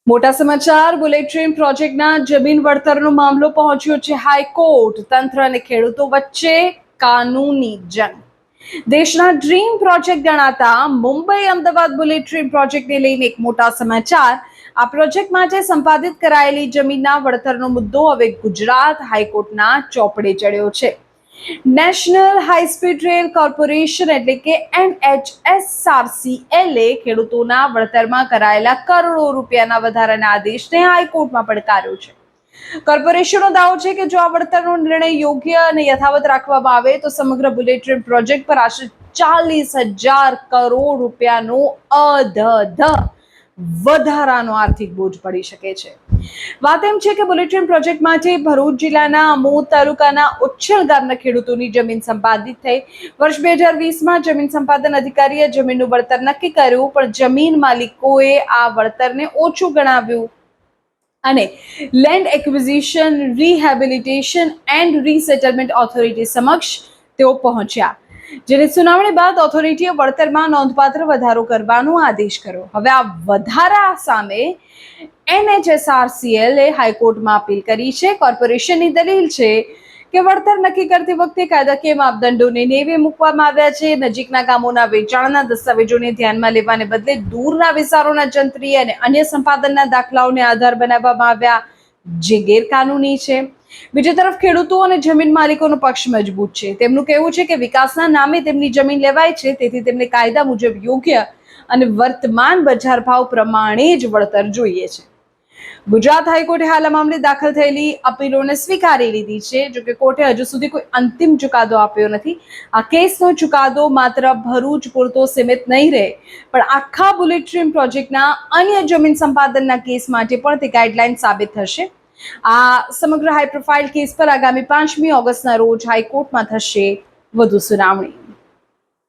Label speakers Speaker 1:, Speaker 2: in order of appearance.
Speaker 1: મોટા સમાચાર bullet train પ્રોજેક્ટના જમીન વળતરનો મામલો પહોંચ્યો છે હાઈકોર્ટ. તંત્ર અને ખેડૂતો વચ્ચે કાનૂની જંગ. દેશના ડ્રીમ પ્રોજેક્ટ ગણાતા મુંબઈ અમદાવાદ બુલેટ ટ્રેન પ્રોજેક્ટને લઈને એક મોટા સમાચાર. આ પ્રોજેક્ટ માટે સંપાદિત કરાયેલી જમીનના વળતરનો મુદ્દો હવે ગુજરાત હાઈકોર્ટના ચોપડે ચડ્યો છે. National high speed rail corporation એટલે કે NHSRCL એ ખેડૂતોના વળતરમાં કરાયેલા કરોડો રૂપિયાના વધારાના આદેશને હાઈકોર્ટમાં પડકાર્યો છે. કોર્પોરેશનનો દાવો છે કે જો આ વળતરનો નિર્ણય યોગ્ય અને યથાવત રાખવામાં આવે તો સમગ્ર બુલેટ ટ્રેન પ્રોજેક્ટ પર આશરે 40,000 કરોડ રૂપિયાનો અધધ વધારાનો આર્થિક બોજ પડી શકે છે. વાત એમ છે કે બુલેટ ટ્રેન પ્રોજેક્ટ માટે ભરૂચ જિલ્લાના આમોદ તાલુકાના ઉચ્છલ ગામના ખેડૂતોની જમીન સંપાદિત થઈ. વર્ષ 2020માં જમીન સંપાદન અધિકારીએ જમીનનું વળતર નક્કી કર્યું, પણ જમીન માલિકોએ આ વળતરને ઓછું ગણાવ્યું અને land acquisition rehabilitation and resettlement authority સમક્ષ તેઓ પહોંચ્યા, જેની સુનાવણી બાદ ઓથોરિટીએ વળતરમાં નોંધપાત્ર વધારો કરવાનો આદેશ કર્યો. હવે આ વધારા સામે NHSRCL એ હાઈકોર્ટમાં અપીલ કરી છે. કોર્પોરેશનની દલીલ છે કે વળતર નક્કી કરતી વખતે કાયદાકીય માપદંડોને નેવે મૂકવામાં આવ્યા છે. નજીકના ગામોના વેચાણના દસ્તાવેજોને ધ્યાનમાં લેવાને બદલે દૂરના વિસ્તારોના જંત્રી અને અન્ય સંપાદનના દાખલાઓને આધાર બનાવવામાં આવ્યા, જે ગેરકાનૂની છે. બીજી તરફ ખેડૂતો અને જમીન માલિકોનો પક્ષ મજબૂત છે. તેમનું કહેવું છે કે વિકાસના નામે તેમની જમીન લેવાય છે, તેથી તેમને કાયદા મુજબ યોગ્ય અને વર્તમાન બજાર ભાવ પ્રમાણે જ વળતર જોઈએ છે. ગુજરાત હાઈકોર્ટે હાલ આ મામલે દાખલ થયેલી અપીલોને સ્વીકારી લીધી છે. જોકે કોર્ટે હજુ સુધી કોઈ અંતિમ ચુકાદો આપ્યો નથી. આ કેસનો ચુકાદો માત્ર ભરૂચ પૂરતો સીમિત નહીં રહે, પણ આખા બુલેટ ટ્રેન પ્રોજેક્ટના અન્ય જમીન સંપાદનના કેસ માટે પણ તે ગાઈડલાઈન સાબિત થશે. આ સમગ્ર હાઈ પ્રોફાઇલ કેસ પર આગામી 5મી ઓગસ્ટના રોજ હાઈકોર્ટમાં થશે વધુ સુનાવણી.